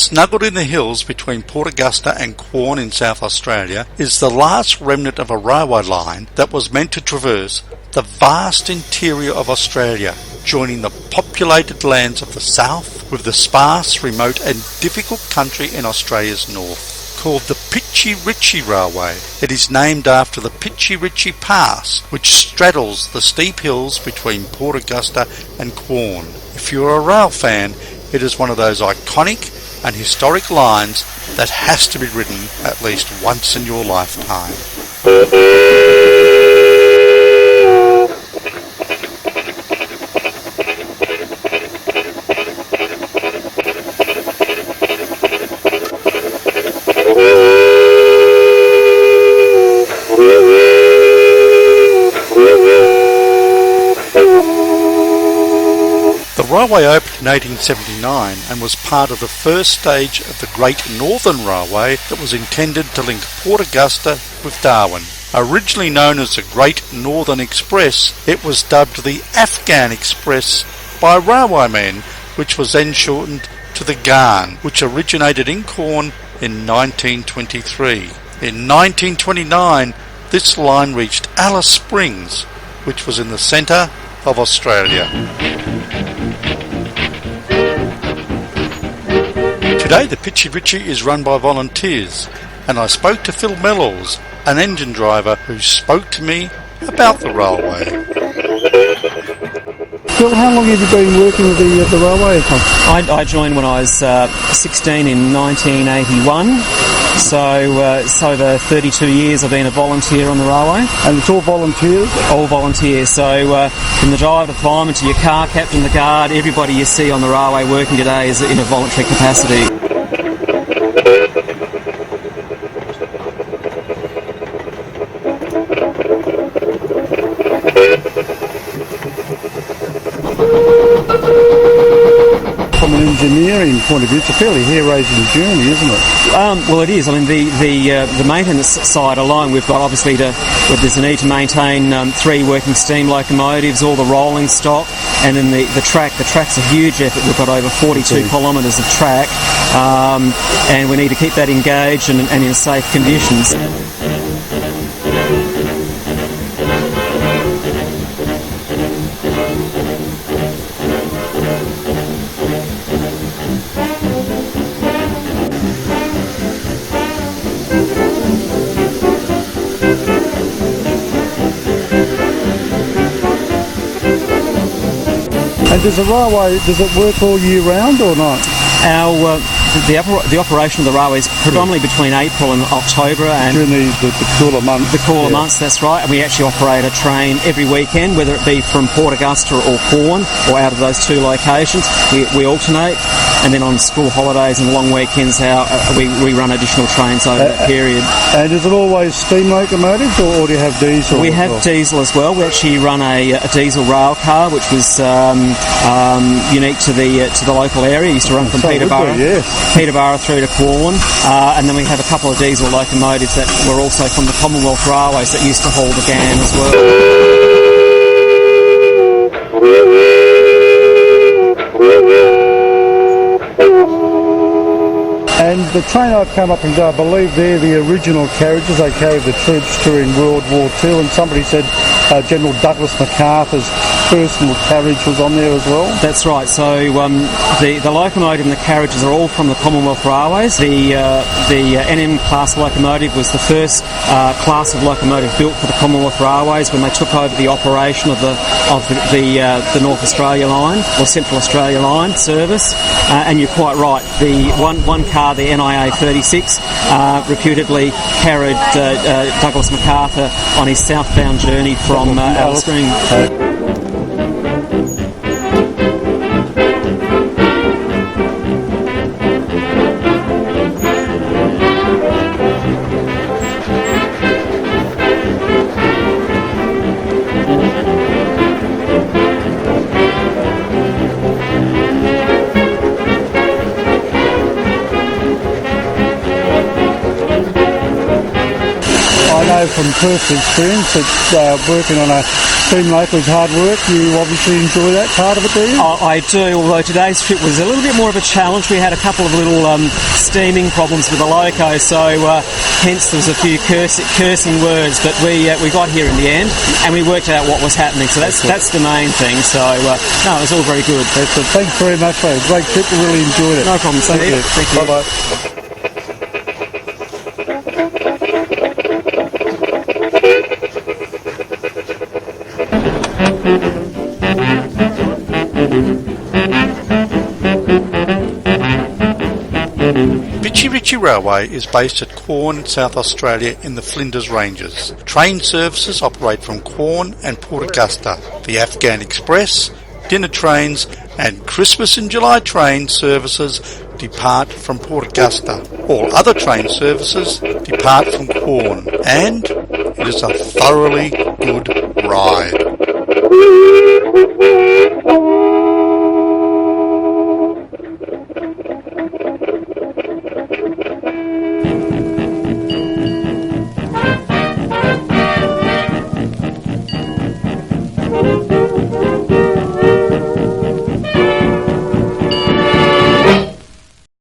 Snuggled in the hills between Port Augusta and Quorn in South Australia is the last remnant of a railway line that was meant to traverse the vast interior of Australia, joining the populated lands of the south with the sparse, remote and difficult country in Australia's north. Called the Pichi Richi Railway, it is named after the Pichi Richi Pass, which straddles the steep hills between Port Augusta and Quorn. If you're a rail fan, it is one of those iconic and historic lines that has to be ridden at least once in your lifetime. The railway opened in 1879 and was part of the first stage of the Great Northern Railway that was intended to link Port Augusta with Darwin. Originally known as the Great Northern Express, it was dubbed the Afghan Express by railwaymen, which was then shortened to the Garn, which originated in Quorn in 1923. In 1929, this line reached Alice Springs, which was in the centre of Australia. Today the Pichi Richi is run by volunteers, and I spoke to Phil Mellows, an engine driver who spoke to me about the railway. Phil, how long have you been working with the railway? I joined when I was 16 in 1981, so over 32 years I've been a volunteer on the railway. And it's all volunteers? All volunteers, so from the driver, the fireman to your car captain, the guard, everybody you see on the railway working today is in a voluntary capacity. From an engineering point of view, it's a fairly hair-raising journey, isn't it? Well, it is. I mean, the maintenance side alone, we've got obviously there's a need to maintain 3 working steam locomotives, all the rolling stock, and then the track. The track's a huge effort. We've got over 42 kilometres of track, and we need to keep that engaged and in safe conditions. And does it work all year round or not? The operation of the railway is predominantly between April and October, and during the cooler months. The cooler months, that's right. And we actually operate a train every weekend, whether it be from Port Augusta or Quorn, or out of those 2 locations. We alternate, and then on school holidays and long weekends, we run additional trains over that period. And is it always steam locomotives, or do you have diesel? We have diesel as well. We actually run a diesel rail car, which was unique to the local area. It used to run from Peterborough through to Quorn, and then we have a couple of diesel locomotives that were also from the Commonwealth Railways that used to haul the GAN as well. And the train I've come up and go, I believe they're the original carriages. They carried the troops during World War II, and somebody said General Douglas MacArthur's personal carriage was on there as well. That's right. So the locomotive and the carriages are all from the Commonwealth Railways. The NM class locomotive was the first class of locomotive built for the Commonwealth Railways when they took over the operation of the North Australia line or Central Australia line service. And you're quite right. The one car, the NIA 36, reputedly carried Douglas MacArthur on his southbound journey from Alice Springs. from personal experience that working on a steam loco is hard work. You obviously enjoy that part of it, do you? I do, although today's trip was a little bit more of a challenge. We had a couple of little steaming problems with the loco, so hence there was a few cursing words, but we got here in the end and we worked out what was happening, so that's the main thing. So no, it was all very good. Thanks very much, mate. Great trip. We really enjoyed it. No problem. Thank you. Thank you. Bye-bye. Pichi Richi Railway is based at Quorn, South Australia in the Flinders Ranges. Train services operate from Quorn and Port Augusta. The Afghan Express, dinner trains and Christmas in July train services depart from Port Augusta. All other train services depart from Quorn, and it is a thoroughly good ride.